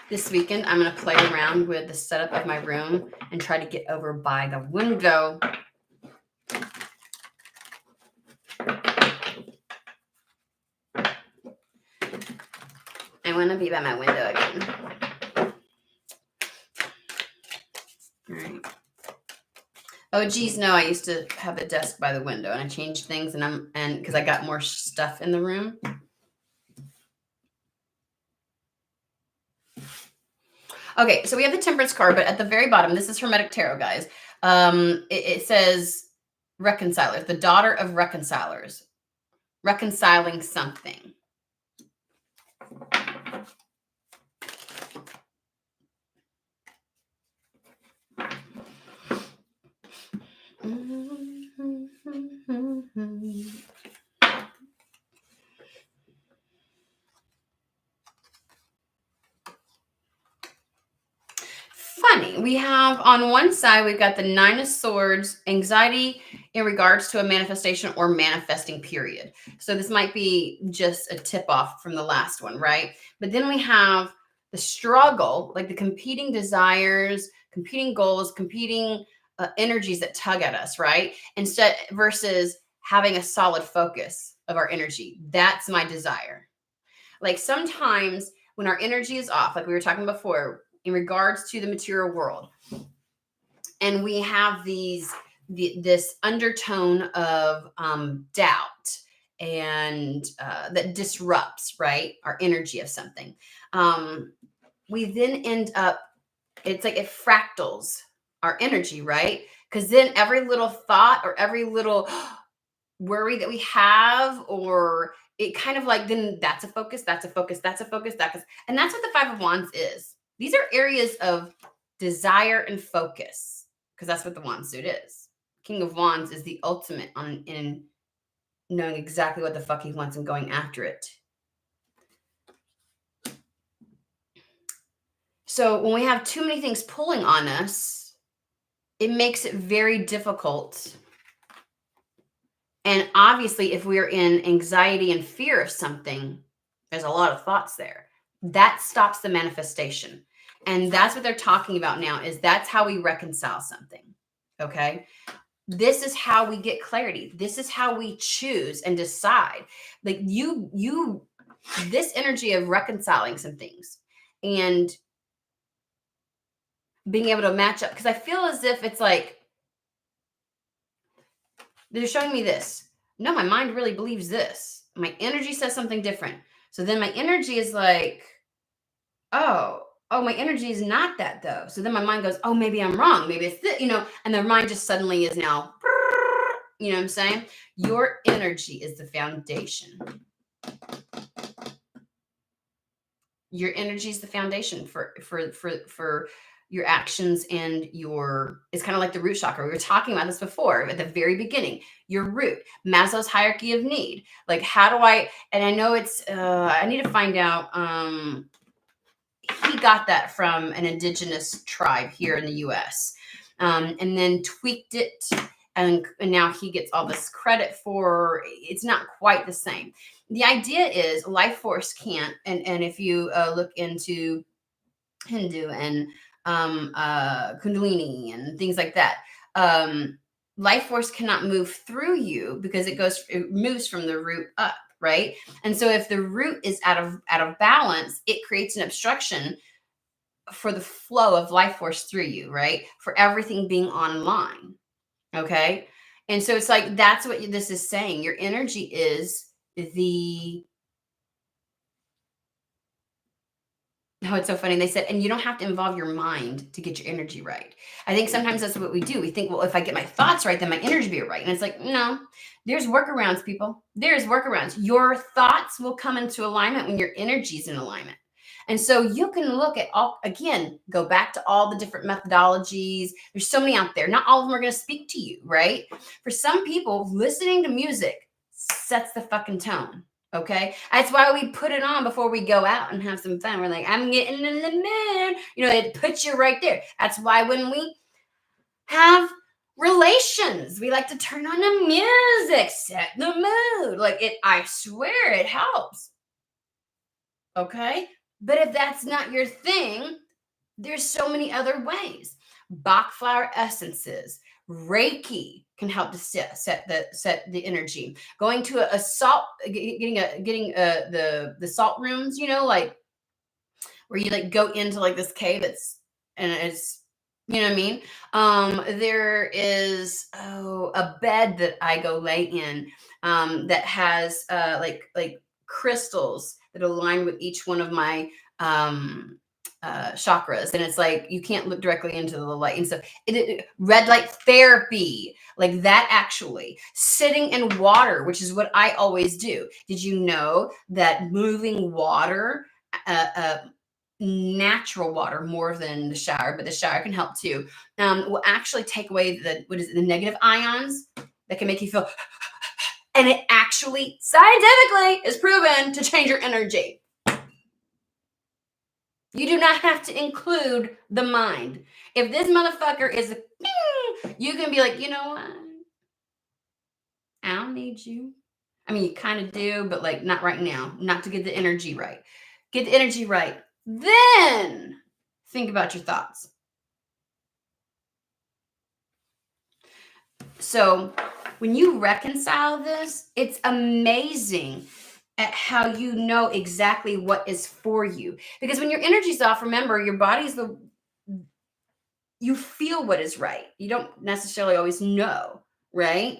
This weekend, I'm going to play around with the setup of my room and try to get over by the window. I want to be by my window again. All right. Oh, geez, no, I used to have a desk by the window, and I changed things, and because I got more stuff in the room. Okay, so we have the Temperance card, but at the very bottom, this is Hermetic Tarot, guys. It says reconcilers, the daughter of reconcilers, reconciling something. Funny, we have on one side, we've got the Nine of Swords, anxiety in regards to a manifestation or manifesting period. So this might be just a tip off from the last one, right? But then we have the struggle, like the competing desires, competing goals, competing energies that tug at us, right? Instead versus having a solid focus of our energy. That's my desire. Like sometimes when our energy is off, like we were talking before, in regards to the material world, and we have this undertone of doubt and that disrupts, right, our energy of something. We then end up, it's like it fractals our energy, right? Because then every little thought or every little worry that we have, or it kind of like, then that's a focus, that's a focus, that's a focus, and that's what the Five of Wands is. These are areas of desire and focus, because that's what the wand suit is. King of Wands is the ultimate in knowing exactly what the fuck he wants and going after it. So when we have too many things pulling on us, it makes it very difficult. And obviously, if we're in anxiety and fear of something, there's a lot of thoughts there. That stops the manifestation. And that's what they're talking about now, is that's how we reconcile something. Okay. This is how we get clarity. This is how we choose and decide. Like this energy of reconciling some things and being able to match up. Because I feel as if it's like, they're showing me this. No, my mind really believes this. My energy says something different. So then my energy is like, oh, my energy is not that though. So then my mind goes, oh, maybe I'm wrong. Maybe it's this, and the mind just suddenly is now, you know what I'm saying? Your energy is the foundation. Your energy is the foundation for your actions and it's kind of like the root chakra. We were talking about this before at the very beginning. Your root, Maslow's hierarchy of need. Like, how do and I know it's, I need to find out, he got that from an indigenous tribe here in the US, and then tweaked it. And now he gets all this credit for, it's not quite the same. The idea is life force can't, and if you look into Hindu and Kundalini and things like that, life force cannot move through you because it moves from the root up, right? And so if the root is out of balance, it creates an obstruction for the flow of life force through you, right? For everything being online. Okay. And so it's like, that's what this is saying. Your energy is it's so funny. They said, and you don't have to involve your mind to get your energy right. I think sometimes that's what we do. We think, well, if I get my thoughts right, then my energy will be right. And it's like, no, there's workarounds, people. There's workarounds. Your thoughts will come into alignment when your energy is in alignment. And so you can look at go back to all the different methodologies. There's so many out there. Not all of them are going to speak to you, right? For some people, listening to music sets the fucking tone. Okay. That's why we put it on before we go out and have some fun. We're like, I'm getting in the mood. It puts you right there. That's why when we have relations, we like to turn on the music, set the mood. Like I swear it helps. Okay. But if that's not your thing, there's so many other ways. Bach flower essences, Reiki can help to set the energy. Going to a salt, getting the salt rooms, like where you like go into like this cave and it's, you know what I mean? There is a bed that I go lay in that has like crystals that align with each one of my chakras, and it's like you can't look directly into the light and stuff. Red light therapy, like that, actually sitting in water, which is what I always do. Did you know that moving water, natural water, more than the shower, but the shower can help too, will actually take away the negative ions that can make you feel and it actually scientifically is proven to change your energy. You do not have to include the mind. If this motherfucker is you can be like, you know what? I don't need you. I mean, you kind of do, but like not right now. Not to get the energy right. Get the energy right. Then think about your thoughts. So when you reconcile this, it's amazing at how you know exactly what is for you. Because when your energy's off, remember, your body's you feel what is right. You don't necessarily always know, right?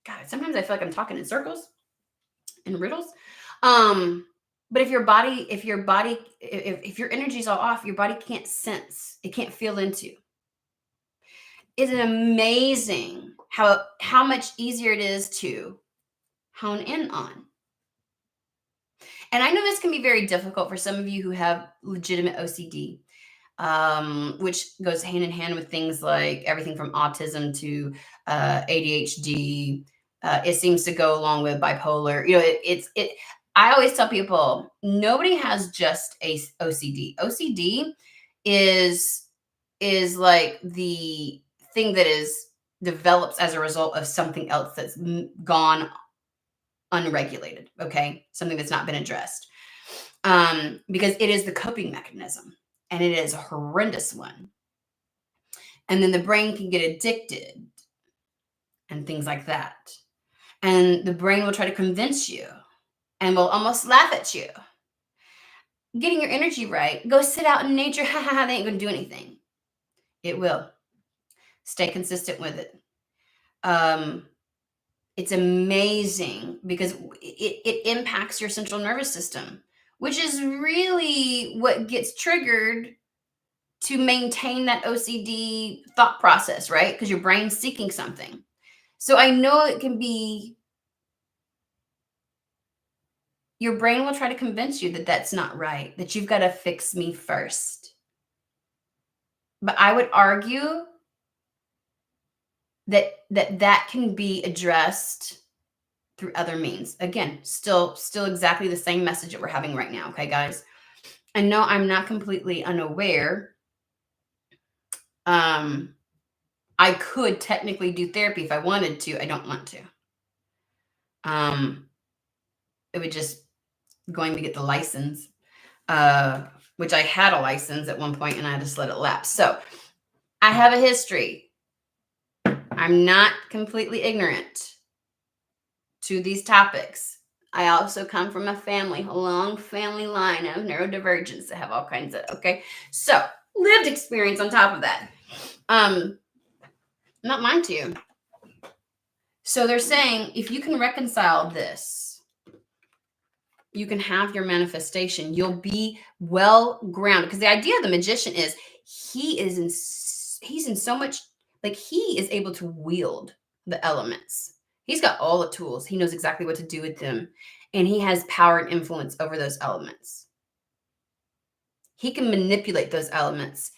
God, sometimes I feel like I'm talking in circles and riddles. But if your energy's all off, your body can't sense, it can't feel into. Isn't it amazing how much easier it is to hone in on? And I know this can be very difficult for some of you who have legitimate OCD, which goes hand in hand with things like everything from autism to ADHD, It seems to go along with bipolar. You know, I always tell people nobody has just OCD. OCD is like the thing that is develops as a result of something else that's gone unregulated. Okay, something that's not been addressed. Because it is the coping mechanism, and it is a horrendous one. And then the brain can get addicted and things like that. And the brain will try to convince you and will almost laugh at you. Getting your energy right, go sit out in nature. Ha ha ha, they ain't gonna do anything. It will. Stay consistent with it. It's amazing because it impacts your central nervous system, which is really what gets triggered to maintain that OCD thought process, right? Because your brain's seeking something. So I know it can be, your brain will try to convince you that that's not right, that you've got to fix me first. But I would argue that can be addressed through other means. Again, still exactly the same message that we're having right now, okay, guys? And no, I'm not completely unaware. I could technically do therapy if I wanted to. I don't want to. It would just going to get the license, which I had a license at one point and I just let it lapse. So I have a history. I'm not completely ignorant to these topics. I also come from a long family line of neurodivergence that have all kinds of, okay? So lived experience on top of that. Not mine to you. So they're saying if you can reconcile this, you can have your manifestation. You'll be well grounded. Because the idea of the magician is he's in so much, like he is able to wield the elements. He's got all the tools. He knows exactly what to do with them. And he has power and influence over those elements. He can manipulate those elements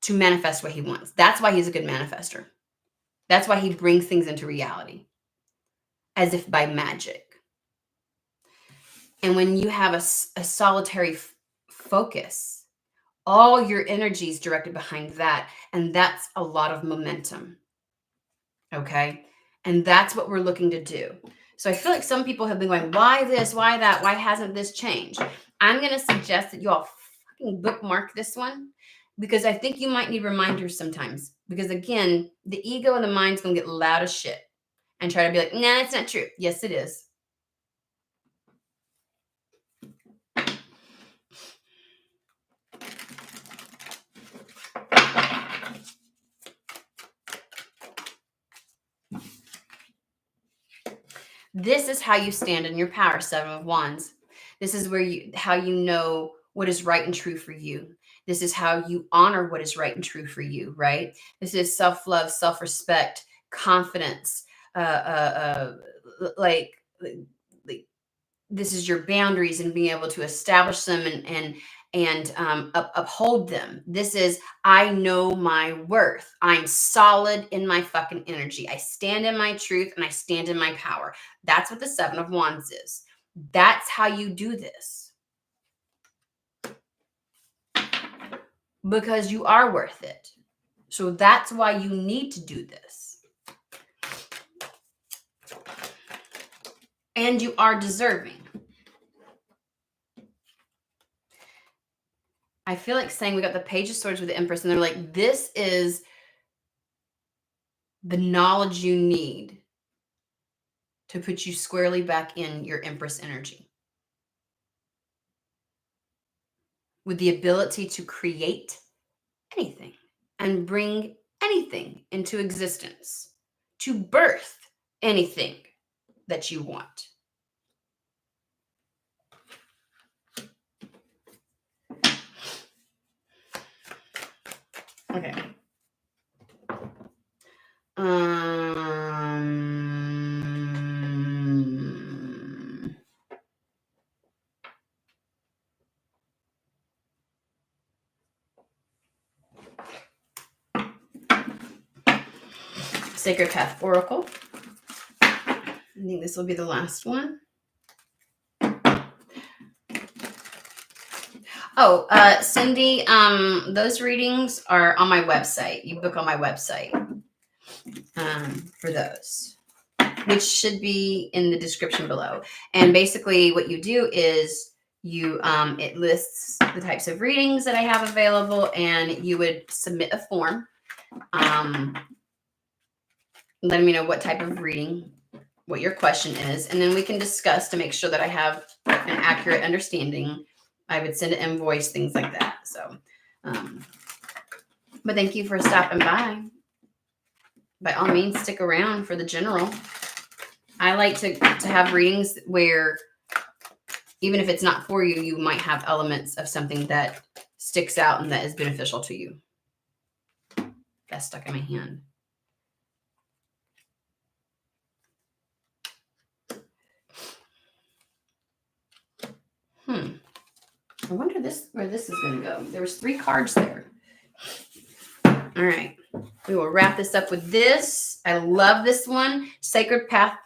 to manifest what he wants. That's why he's a good manifester. That's why he brings things into reality as if by magic. And when you have a solitary focus, all your energy is directed behind that. And that's a lot of momentum. Okay. And that's what we're looking to do. So I feel like some people have been going, why this, why that, why hasn't this changed? I'm going to suggest that you all fucking bookmark this one because I think you might need reminders sometimes. Because again, the ego and the mind's going to get loud as shit and try to be like, nah, it's not true. Yes, it is. This is how you stand in your power, Seven of Wands. This is how you know what is right and true for you. This is how you honor what is right and true for you, right? This is self-love, self-respect, confidence, like this is your boundaries and being able to establish them and uphold them. This is, I know my worth. I'm solid in my fucking energy. I stand in my truth and I stand in my power. That's what the Seven of Wands is. That's how you do this. Because you are worth it. So that's why you need to do this. And you are deserving. I feel like saying we got the Page of Swords with the Empress, and they're like, this is the knowledge you need to put you squarely back in your Empress energy. With the ability to create anything and bring anything into existence, to birth anything that you want. Okay. Sacred Path Oracle. think this will be the last one. Oh, Cindy, those readings are on my website. You book on my website for those, which should be in the description below. And basically what you do is you, it lists the types of readings that I have available, and you would submit a form, letting me know what type of reading, what your question is, and then we can discuss to make sure that I have an accurate understanding. I would send an invoice, things like that. So, but thank you for stopping by. By all means, stick around for the general. I like to have readings where even if it's not for you, you might have elements of something that sticks out and that is beneficial to you. That's stuck in my hand. I wonder where this is going to go. There was 3 cards there. All right. We will wrap this up with this. I love this one. Sacred Path.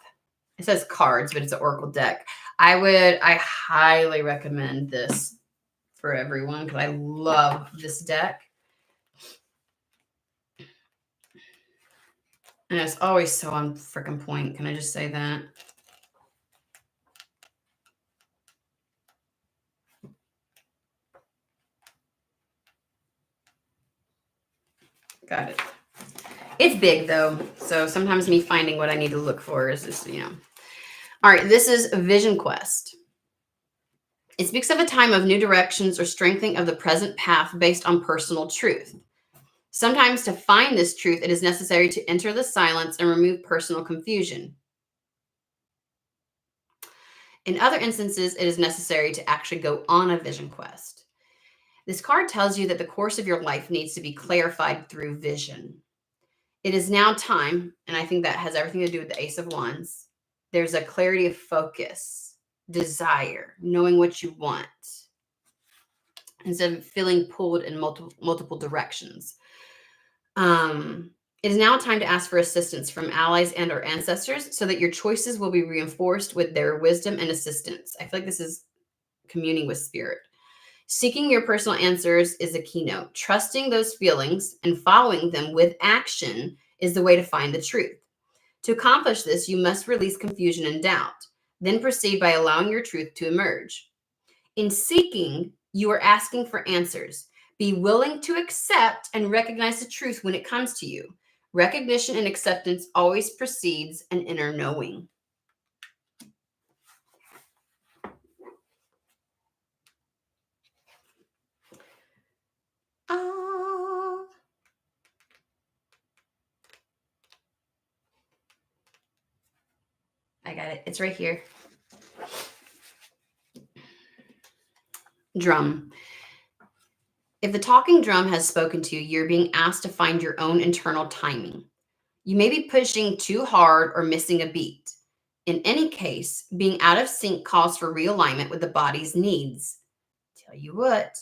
It says cards, but it's an oracle deck. I highly recommend this for everyone because I love this deck. And it's always so on freaking point. Can I just say that? Got it. It's big though. So sometimes me finding what I need to look for is just, All right. This is Vision Quest. It speaks of a time of new directions or strengthening of the present path based on personal truth. Sometimes to find this truth, it is necessary to enter the silence and remove personal confusion. In other instances, it is necessary to actually go on a vision quest. This card tells you that the course of your life needs to be clarified through vision. It is now time, and I think that has everything to do with the Ace of Wands. There's a clarity of focus, desire, knowing what you want, instead of feeling pulled in multiple directions. It is now time to ask for assistance from allies and or ancestors so that your choices will be reinforced with their wisdom and assistance. I feel like this is communing with spirit. Seeking your personal answers is a keynote. Trusting those feelings and following them with action is the way to find the truth. To accomplish this, you must release confusion and doubt. Then proceed by allowing your truth to emerge. In seeking, you are asking for answers. Be willing to accept and recognize the truth when it comes to you. Recognition and acceptance always precedes an inner knowing. I got it. It's right here. Drum. If the talking drum has spoken to you, you're being asked to find your own internal timing. You may be pushing too hard or missing a beat. In any case, being out of sync calls for realignment with the body's needs. Tell you what,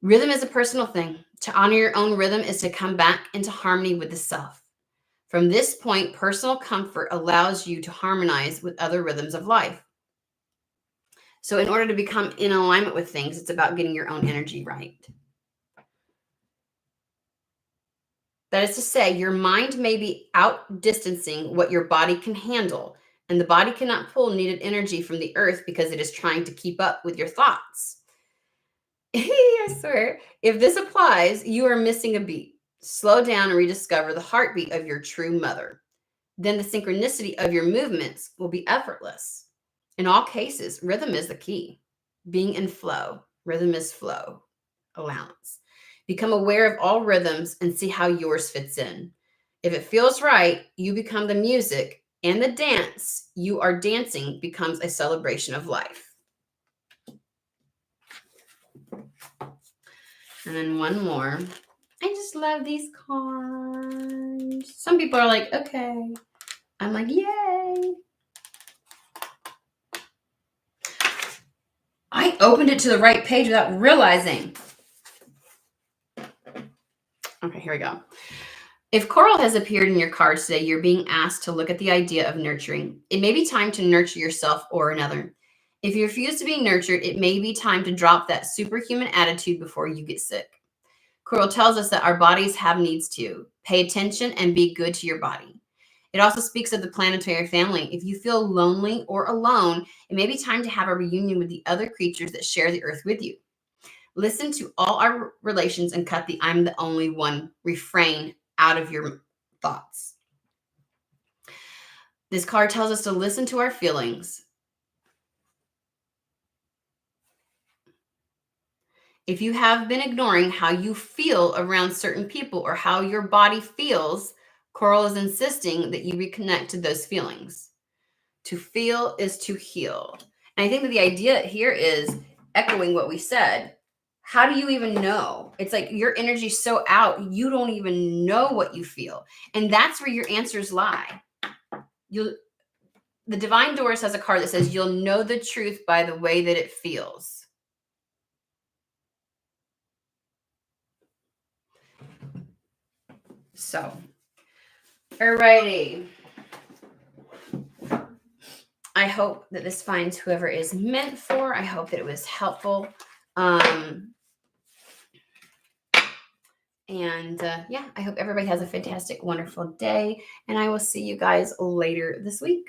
rhythm is a personal thing. To honor your own rhythm is to come back into harmony with the self. From this point, personal comfort allows you to harmonize with other rhythms of life. So in order to become in alignment with things, it's about getting your own energy right. That is to say, your mind may be outdistancing what your body can handle, and the body cannot pull needed energy from the earth because it is trying to keep up with your thoughts. I swear, if this applies, you are missing a beat. Slow down and rediscover the heartbeat of your true mother. Then the synchronicity of your movements will be effortless. In all cases, rhythm is the key. Being in flow. Rhythm is flow. Allowance. Become aware of all rhythms and see how yours fits in. If it feels right, you become the music, and the dance you are dancing becomes a celebration of life. And then one more. I just love these cards. Some people are like, okay. I'm like, yay. I opened it to the right page without realizing. Okay, here we go. If coral has appeared in your cards today, you're being asked to look at the idea of nurturing. It may be time to nurture yourself or another. If you refuse to be nurtured, it may be time to drop that superhuman attitude before you get sick. Coral tells us that our bodies have needs too. Pay attention and be good to your body. It also speaks of the planetary family. If you feel lonely or alone, it may be time to have a reunion with the other creatures that share the earth with you. Listen to all our relations and cut the I'm the only one refrain out of your thoughts. This card tells us to listen to our feelings. If you have been ignoring how you feel around certain people or how your body feels, Coral is insisting that you reconnect to those feelings. To feel is to heal. And I think that the idea here is echoing what we said. How do you even know? It's like your energy's so out, you don't even know what you feel. And that's where your answers lie. The Divine Doors has a card that says you'll know the truth by the way that it feels. So, alrighty. I hope that this finds whoever is meant for. I hope that it was helpful. Yeah, I hope everybody has a fantastic, wonderful day. And I will see you guys later this week.